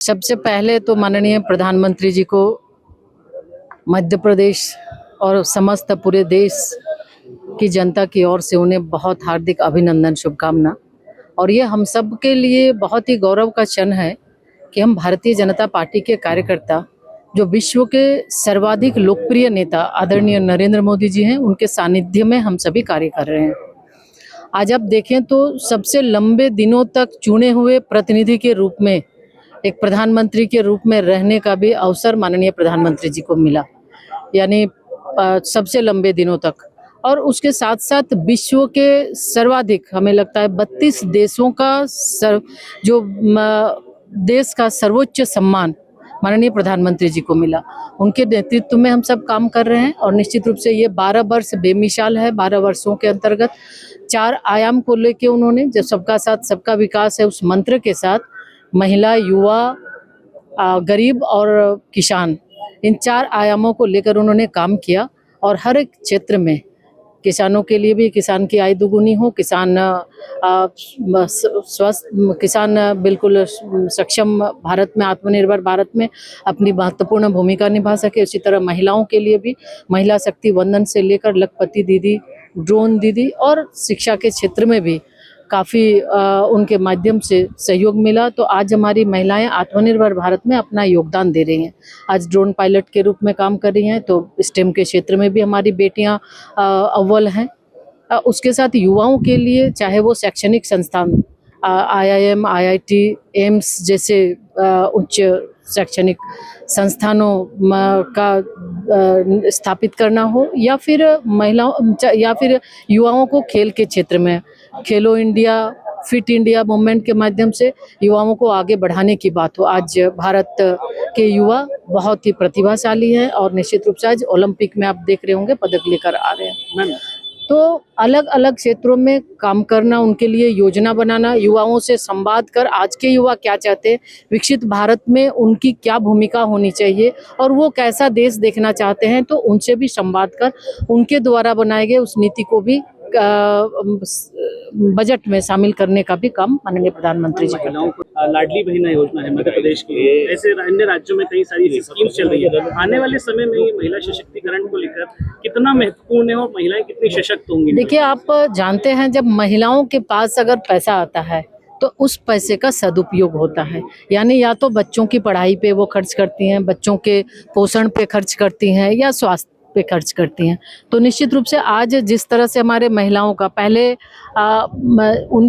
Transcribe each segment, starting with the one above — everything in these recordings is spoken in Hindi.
सबसे पहले तो माननीय प्रधानमंत्री जी को मध्य प्रदेश और समस्त पूरे देश की जनता की ओर से उन्हें बहुत हार्दिक अभिनंदन, शुभकामना। और ये हम सब के लिए बहुत ही गौरव का क्षण है कि हम भारतीय जनता पार्टी के कार्यकर्ता, जो विश्व के सर्वाधिक लोकप्रिय नेता आदरणीय नरेंद्र मोदी जी हैं, उनके सानिध्य में हम सभी कार्य कर रहे हैं। आज आप देखें तो सबसे लंबे दिनों तक चुने हुए प्रतिनिधि के रूप में, एक प्रधानमंत्री के रूप में रहने का भी अवसर माननीय प्रधानमंत्री जी को मिला, यानी सबसे लंबे दिनों तक। और उसके साथ साथ विश्व के सर्वाधिक, हमें लगता है 32 देशों का देश का सर्वोच्च सम्मान माननीय प्रधानमंत्री जी को मिला। उनके नेतृत्व में हम सब काम कर रहे हैं और निश्चित रूप से ये 12 वर्ष बेमिसाल है। 12 वर्षों के अंतर्गत 4 आयाम को लेके उन्होंने, जो सबका साथ सबका विकास है, उस मंत्र के साथ महिला, युवा, गरीब और किसान, इन 4 आयामों को लेकर उन्होंने काम किया। और हर एक क्षेत्र में किसानों के लिए भी, किसान की आय दुगुनी हो, किसान स्वस्थ, किसान बिल्कुल सक्षम भारत में, आत्मनिर्भर भारत में अपनी महत्वपूर्ण भूमिका निभा सके। उसी तरह महिलाओं के लिए भी महिला शक्ति वंदन से लेकर लखपति दीदी, ड्रोन दीदी और शिक्षा के क्षेत्र में भी काफ़ी उनके माध्यम से सहयोग मिला। तो आज हमारी महिलाएं आत्मनिर्भर भारत में अपना योगदान दे रही हैं। आज ड्रोन पायलट के रूप में काम कर रही हैं, तो स्टेम के क्षेत्र में भी हमारी बेटियां अव्वल हैं। उसके साथ युवाओं के लिए, चाहे वो शैक्षणिक संस्थान IIM, IIT, एम्स जैसे उच्च शैक्षणिक संस्थानों का स्थापित करना हो, या फिर महिलाओं या फिर युवाओं को खेल के क्षेत्र में खेलो इंडिया, फिट इंडिया मूवमेंट के माध्यम से युवाओं को आगे बढ़ाने की बात हो। आज भारत के युवा बहुत ही प्रतिभाशाली हैं और निश्चित रूप से आज ओलंपिक में आप देख रहे होंगे पदक लेकर आ रहे हैं। तो अलग अलग क्षेत्रों में काम करना, उनके लिए योजना बनाना, युवाओं से संवाद कर आज के युवा क्या चाहते हैं, विकसित भारत में उनकी क्या भूमिका होनी चाहिए और वो कैसा देश देखना चाहते हैं, तो उनसे भी संवाद कर उनके द्वारा बनाए गए उस नीति को भी बजट में शामिल करने का भी काम माननीय प्रधानमंत्री जी करते हैं। लाडली बहन योजना है मध्य प्रदेश की, ऐसे अन्य राज्यों में कई सारी स्कीम्स चल रही है। आने वाले समय में ये महिला सशक्तिकरण को लेकर कितना महत्वपूर्ण है और महिलाएं कितनी सशक्त होंगी? देखिए, आप जानते हैं, जब महिलाओं के पास अगर पैसा आता है तो उस पैसे का सदुपयोग होता है। यानी या तो बच्चों की पढ़ाई पे वो खर्च करती हैं, बच्चों के पोषण पे खर्च करती हैं, या स्वास्थ्य पे खर्च करती हैं। तो निश्चित रूप से आज जिस तरह से हमारे महिलाओं का पहले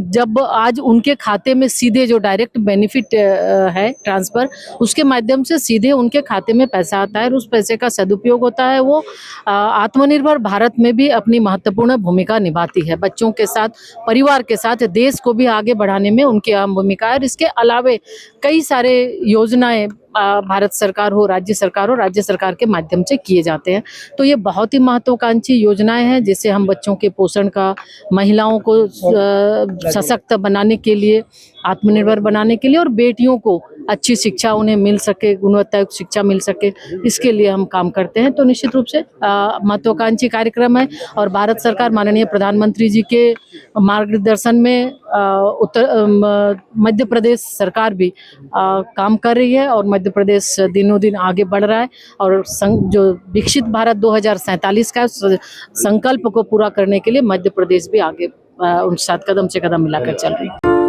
जब आज उनके खाते में सीधे जो डायरेक्ट बेनिफिट है ट्रांसफ़र, उसके माध्यम से सीधे उनके खाते में पैसा आता है और उस पैसे का सदुपयोग होता है। वो आत्मनिर्भर भारत में भी अपनी महत्वपूर्ण भूमिका निभाती है। बच्चों के साथ, परिवार के साथ देश को भी आगे बढ़ाने में उनकी अहम भूमिका है। और इसके अलावे कई सारे योजनाएं भारत सरकार हो, राज्य सरकार के माध्यम से किए जाते हैं। तो ये बहुत ही महत्वाकांक्षी योजनाएं हैं, जिससे हम बच्चों के पोषण का, महिलाओं को सशक्त बनाने के लिए, आत्मनिर्भर बनाने के लिए, और बेटियों को अच्छी शिक्षा उन्हें मिल सके, गुणवत्तायुक्त शिक्षा मिल सके, इसके लिए हम काम करते हैं। तो निश्चित रूप से महत्वाकांक्षी कार्यक्रम है और भारत सरकार माननीय प्रधानमंत्री जी के मार्गदर्शन में मध्य प्रदेश सरकार भी काम कर रही है और मध्य प्रदेश दिनों दिन आगे बढ़ रहा है। और जो विकसित भारत 2047 का संकल्प को पूरा करने के लिए मध्य प्रदेश भी आगे उन साथ कदम से कदम मिलाकर चल रही है।